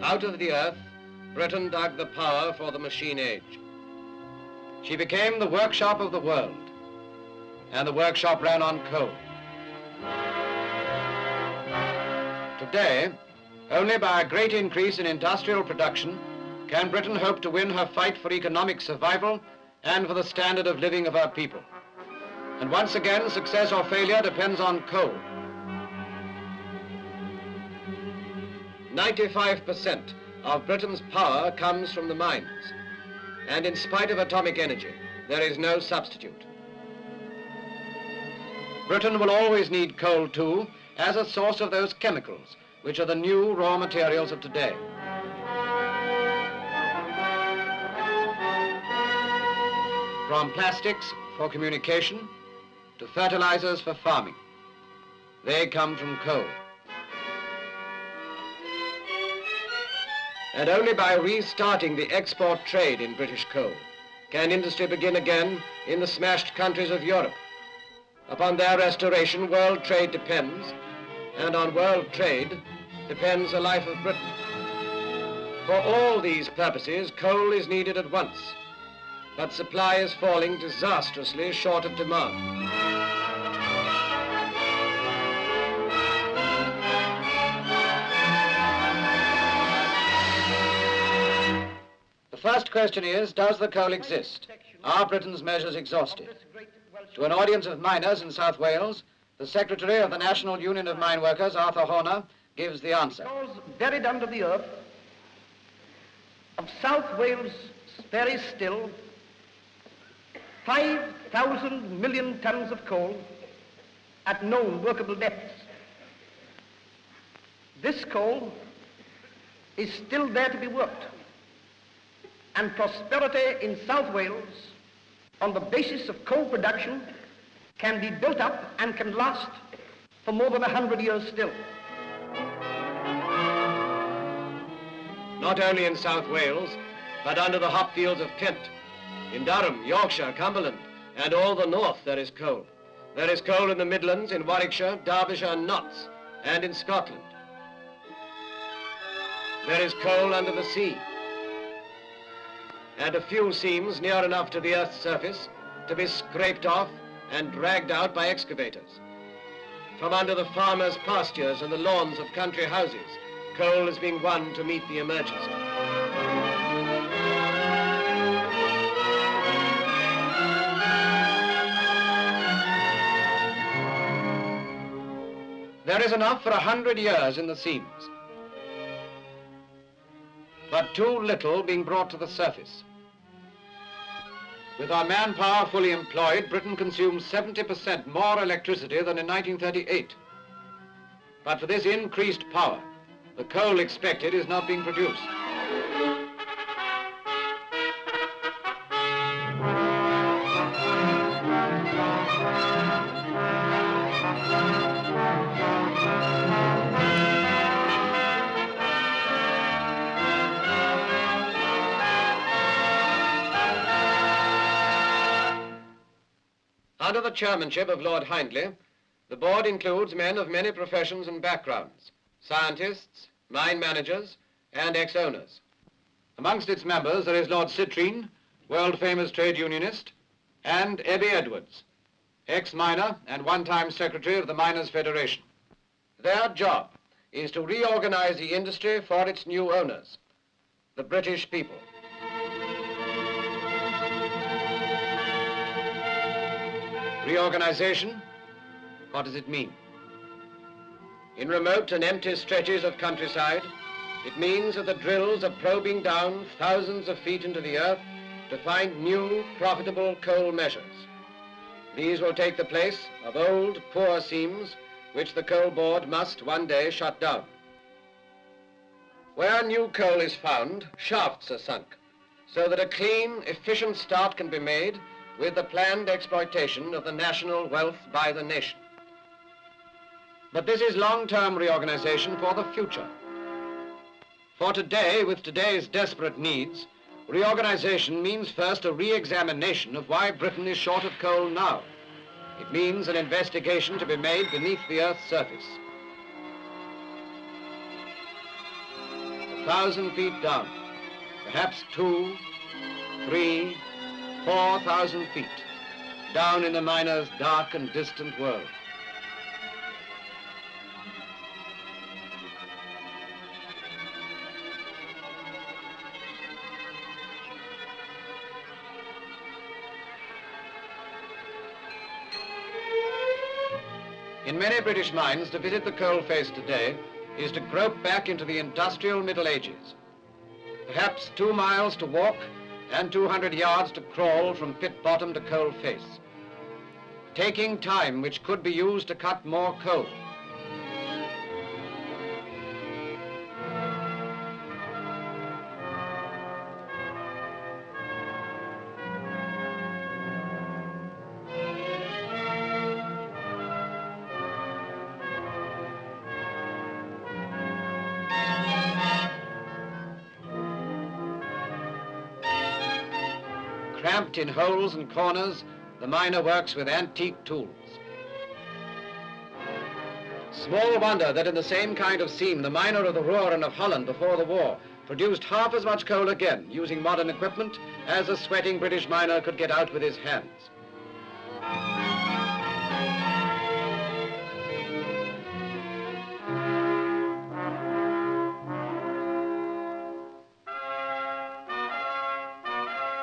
Out of the earth, Britain dug the power for the machine age. She became the workshop of the world, and the workshop ran on coal. Today, only by a great increase in industrial production can Britain hope to win her fight for economic survival and for the standard of living of her people. And once again, success or failure depends on coal. 95% of Britain's power comes from the mines, and in spite of atomic energy, there is no substitute. Britain will always need coal too, as a source of those chemicals which are the new raw materials of today. From plastics for communication to fertilizers for farming, they come from coal. And only by restarting the export trade in British coal can industry begin again in the smashed countries of Europe. Upon their restoration, world trade depends, and on world trade depends the life of Britain. For all these purposes, coal is needed at once, but supply is falling disastrously short of demand. The first question is, does the coal exist? Are Britain's measures exhausted? To an audience of miners in South Wales, the Secretary of the National Union of Mine Workers, Arthur Horner, gives the answer. Coals buried under the earth of South Wales very still 5,000 million tons of coal at known workable depths. This coal is still there to be worked, and prosperity in South Wales on the basis of coal production can be built up and can last for more than 100 years still. Not only in South Wales, but under the hop fields of Kent, in Durham, Yorkshire, Cumberland, and all the north there is coal. There is coal in the Midlands, in Warwickshire, Derbyshire, and Notts, and in Scotland. There is coal under the sea, and a few seams near enough to the earth's surface to be scraped off and dragged out by excavators. From under the farmers' pastures and the lawns of country houses, coal is being won to meet the emergency. There is enough for 100 years in the seams, but too little being brought to the surface. With our manpower fully employed, Britain consumes 70% more electricity than in 1938. But for this increased power, the coal expected is not being produced. Under the chairmanship of Lord Hindley, the board includes men of many professions and backgrounds, scientists, mine managers, and ex-owners. Amongst its members there is Lord Citrine, world-famous trade unionist, and Ebby Edwards, ex-miner and one-time secretary of the Miners' Federation. Their job is to reorganize the industry for its new owners, the British people. Reorganization, what does it mean? In remote and empty stretches of countryside, it means that the drills are probing down thousands of feet into the earth to find new, profitable coal measures. These will take the place of old, poor seams which the coal board must one day shut down. Where new coal is found, shafts are sunk, so that a clean, efficient start can be made with the planned exploitation of the national wealth by the nation. But this is long-term reorganization for the future. For today, with today's desperate needs, reorganization means first a re-examination of why Britain is short of coal now. It means an investigation to be made beneath the earth's surface. The 1,000 feet down, perhaps 2, 3, 4,000 feet, down in the miner's dark and distant world. In many British mines, to visit the coal face today is to grope back into the industrial Middle Ages. Perhaps 2 miles to walk and 200 yards to crawl from pit bottom to coal face, taking time which could be used to cut more coal. Cramped in holes and corners, the miner works with antique tools. Small wonder that in the same kind of seam, the miner of the Ruhr and of Holland before the war produced half as much coal again, using modern equipment, as a sweating British miner could get out with his hands.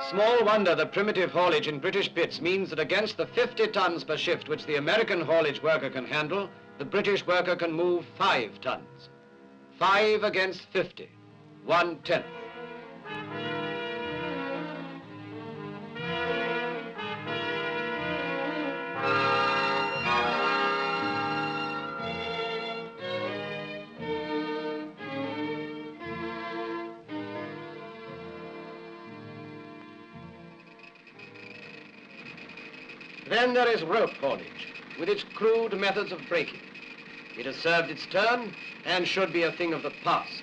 Small wonder that primitive haulage in British pits means that against the 50 tons per shift which the American haulage worker can handle, the British worker can move 5 tons. 5 against 50, 1/10. Then there is rope haulage, with its crude methods of braking. It has served its turn and should be a thing of the past.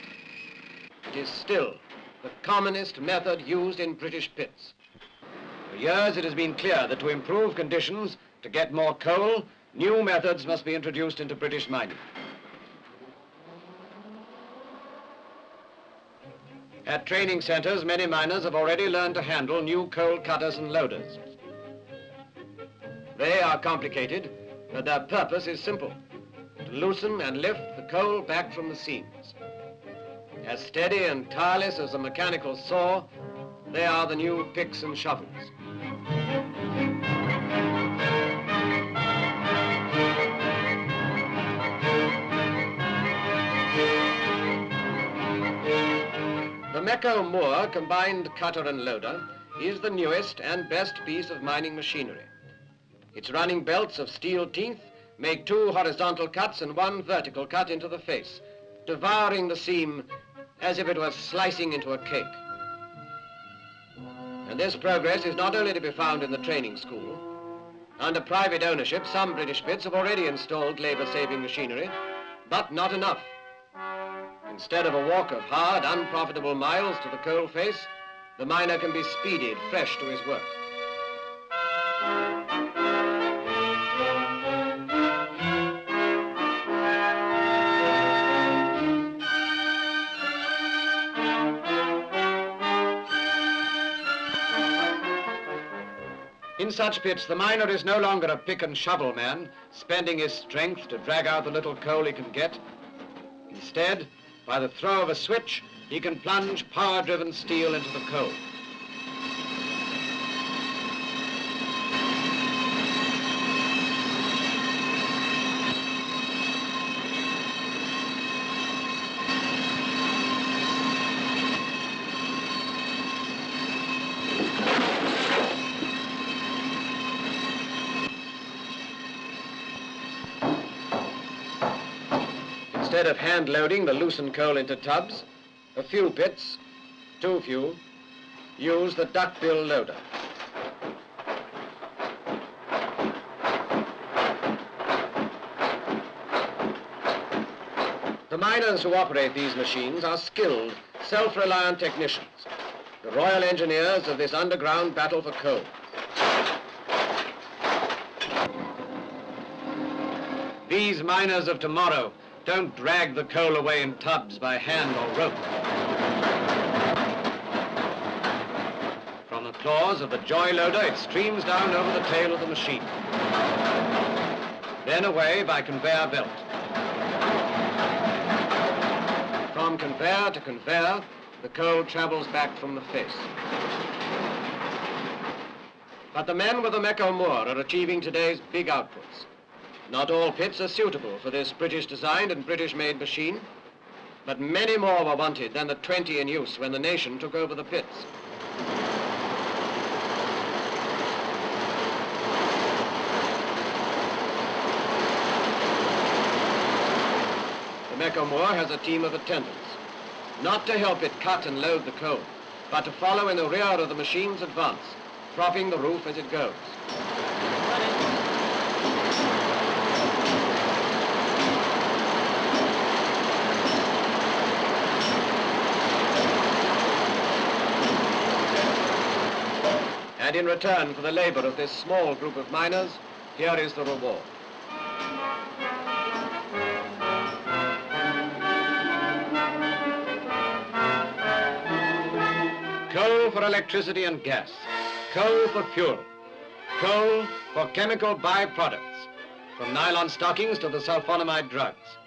It is still the commonest method used in British pits. For years it has been clear that to improve conditions, to get more coal, new methods must be introduced into British mining. At training centers, many miners have already learned to handle new coal cutters and loaders. They are complicated, but their purpose is simple: to loosen and lift the coal back from the seams. As steady and tireless as a mechanical saw, they are the new picks and shovels. The Mecco Moore combined cutter and loader is the newest and best piece of mining machinery. Its running belts of steel teeth make 2 horizontal cuts and 1 vertical cut into the face, devouring the seam as if it were slicing into a cake. And this progress is not only to be found in the training school. Under private ownership, some British pits have already installed labor-saving machinery, but not enough. Instead of a walk of hard, unprofitable miles to the coal face, the miner can be speedied fresh to his work. In such pits, the miner is no longer a pick and shovel man, spending his strength to drag out the little coal he can get. Instead, by the throw of a switch, he can plunge power-driven steel into the coal. Instead of hand-loading the loosened coal into tubs, a few pits, too few, use the duckbill loader. The miners who operate these machines are skilled, self-reliant technicians, the Royal Engineers of this underground battle for coal. These miners of tomorrow don't drag the coal away in tubs by hand or rope. claws of the joy loader, it streams down over the tail of the machine. Then away by conveyor belt. From conveyor to conveyor, the coal travels back from the face. But the men with the Mecco Moor are achieving today's big outputs. Not all pits are suitable for this British-designed and British-made machine, but many more were wanted than the 20 in use when the nation took over the pits. The Mecco Moor has a team of attendants, not to help it cut and load the coal, but to follow in the rear of the machine's advance, propping the roof as it goes. And in return for the labor of this small group of miners, here is the reward. Coal for electricity and gas, coal for fuel, coal for chemical byproducts, from nylon stockings to the sulfonamide drugs.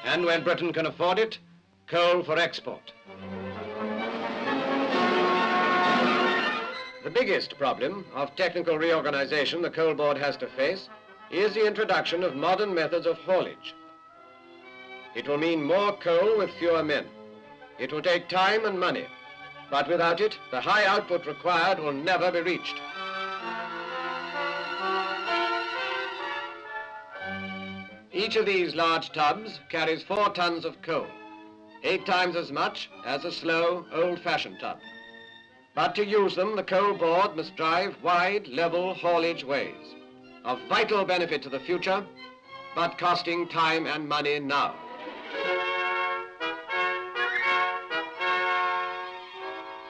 And when Britain can afford it, coal for export. The biggest problem of technical reorganization the Coal Board has to face is the introduction of modern methods of haulage. It will mean more coal with fewer men. It will take time and money, but without it, the high output required will never be reached. Each of these large tubs carries 4 tons of coal, 8 times as much as a slow, old-fashioned tub. But to use them, the Coal Board must drive wide, level haulage ways, of vital benefit to the future, but costing time and money now.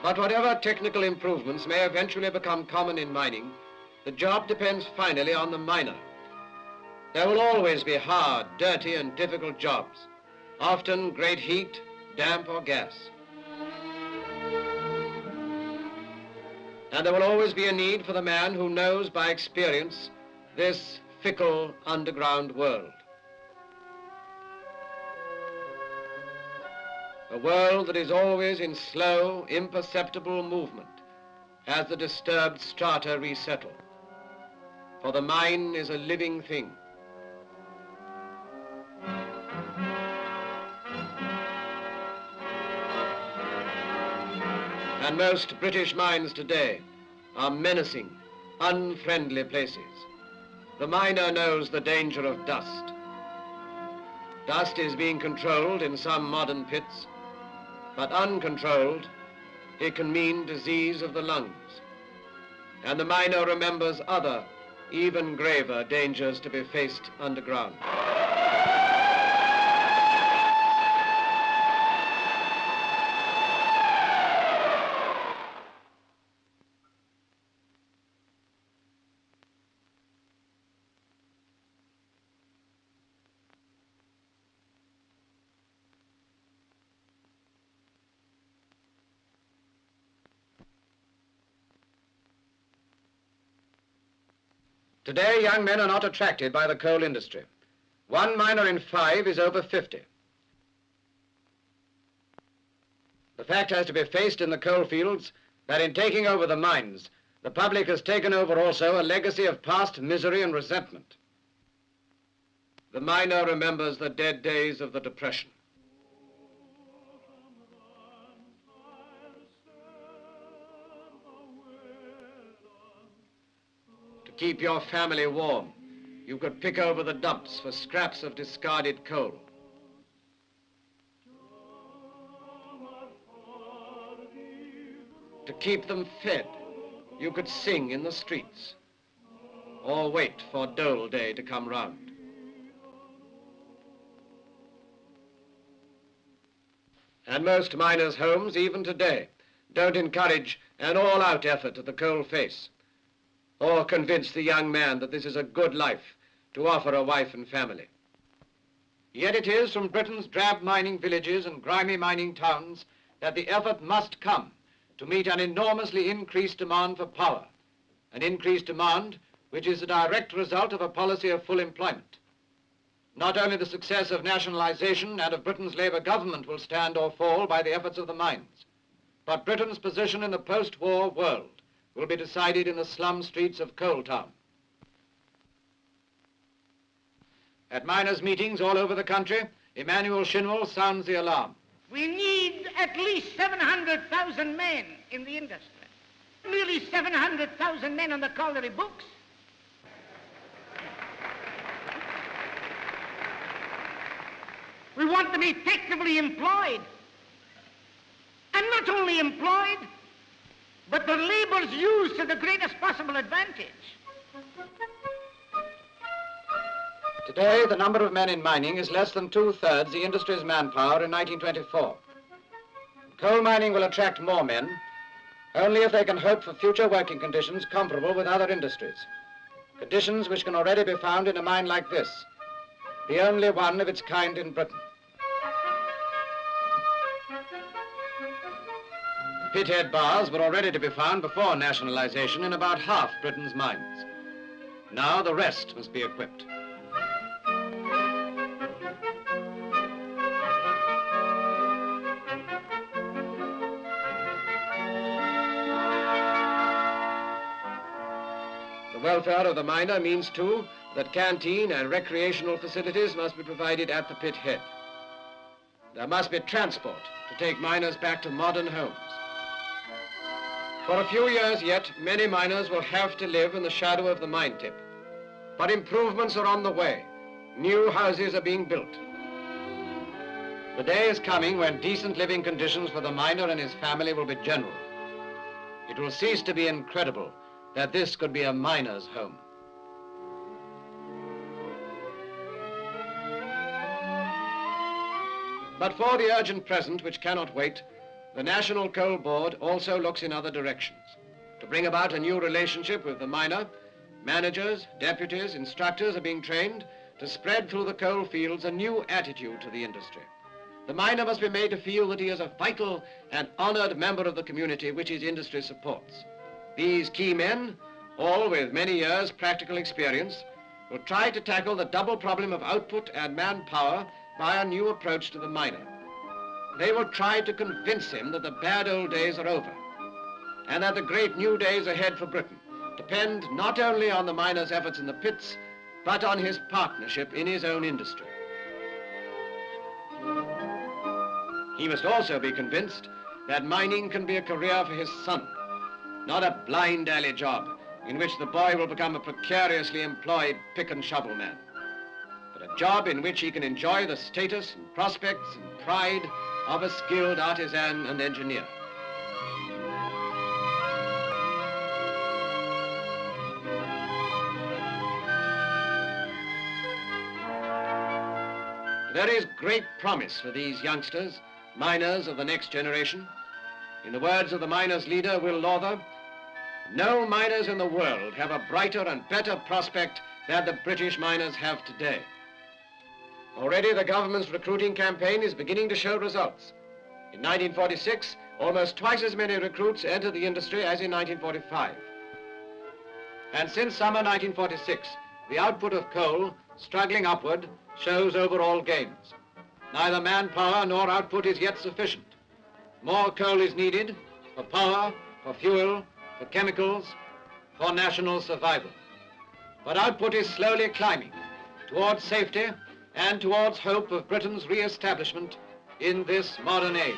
But whatever technical improvements may eventually become common in mining, the job depends finally on the miner. There will always be hard, dirty, and difficult jobs, often great heat, damp, or gas. And there will always be a need for the man who knows by experience this fickle underground world. A world that is always in slow, imperceptible movement as the disturbed strata resettle. For the mine is a living thing. And most British mines today are menacing, unfriendly places. The miner knows the danger of dust. Dust is being controlled in some modern pits, but uncontrolled, it can mean disease of the lungs. And the miner remembers other, even graver dangers to be faced underground. Today, young men are not attracted by the coal industry. 1 miner in 5 is over 50. The fact has to be faced in the coal fields that in taking over the mines, the public has taken over also a legacy of past misery and resentment. The miner remembers the dead days of the Depression. To keep your family warm, you could pick over the dumps for scraps of discarded coal. To keep them fed, you could sing in the streets or wait for dole day to come round. And most miners' homes, even today, don't encourage an all-out effort at the coal face, or convince the young man that this is a good life to offer a wife and family. Yet it is from Britain's drab mining villages and grimy mining towns that the effort must come to meet an enormously increased demand for power, an increased demand which is a direct result of a policy of full employment. Not only the success of nationalisation and of Britain's Labour government will stand or fall by the efforts of the mines, but Britain's position in the post-war world will be decided in the slum streets of Coal Town. At miners' meetings all over the country, Emmanuel Shinwell sounds the alarm. We need at least 700,000 men in the industry. Nearly 700,000 men on the colliery books. We want them effectively employed. And not only employed, but their labour's used to the greatest possible advantage. Today, the number of men in mining is less than two-thirds the industry's manpower in 1924. Coal mining will attract more men only if they can hope for future working conditions comparable with other industries. Conditions which can already be found in a mine like this, the only one of its kind in Britain. Pithead bars were already to be found before nationalisation in about half Britain's mines. Now the rest must be equipped. The welfare of the miner means, too, that canteen and recreational facilities must be provided at the pit head. There must be transport to take miners back to modern homes. For a few years yet, many miners will have to live in the shadow of the mine tip. But improvements are on the way. New houses are being built. The day is coming when decent living conditions for the miner and his family will be general. It will cease to be incredible that this could be a miner's home. But for the urgent present, which cannot wait, the National Coal Board also looks in other directions. To bring about a new relationship with the miner, managers, deputies, instructors are being trained to spread through the coal fields a new attitude to the industry. The miner must be made to feel that he is a vital and honored member of the community which his industry supports. These key men, all with many years' practical experience, will try to tackle the double problem of output and manpower by a new approach to the miner. They will try to convince him that the bad old days are over and that the great new days ahead for Britain depend not only on the miner's efforts in the pits, but on his partnership in his own industry. He must also be convinced that mining can be a career for his son, not a blind alley job in which the boy will become a precariously employed pick and shovel man, but a job in which he can enjoy the status and prospects and pride of a skilled artisan and engineer. There is great promise for these youngsters, miners of the next generation. In the words of the miners' leader, Will Lawther, no miners in the world have a brighter and better prospect than the British miners have today. Already the government's recruiting campaign is beginning to show results. In 1946, almost twice as many recruits entered the industry as in 1945. And since summer 1946, the output of coal, struggling upward, shows overall gains. Neither manpower nor output is yet sufficient. More coal is needed for power, for fuel, for chemicals, for national survival. But output is slowly climbing towards safety and towards hope of Britain's re-establishment in this modern age.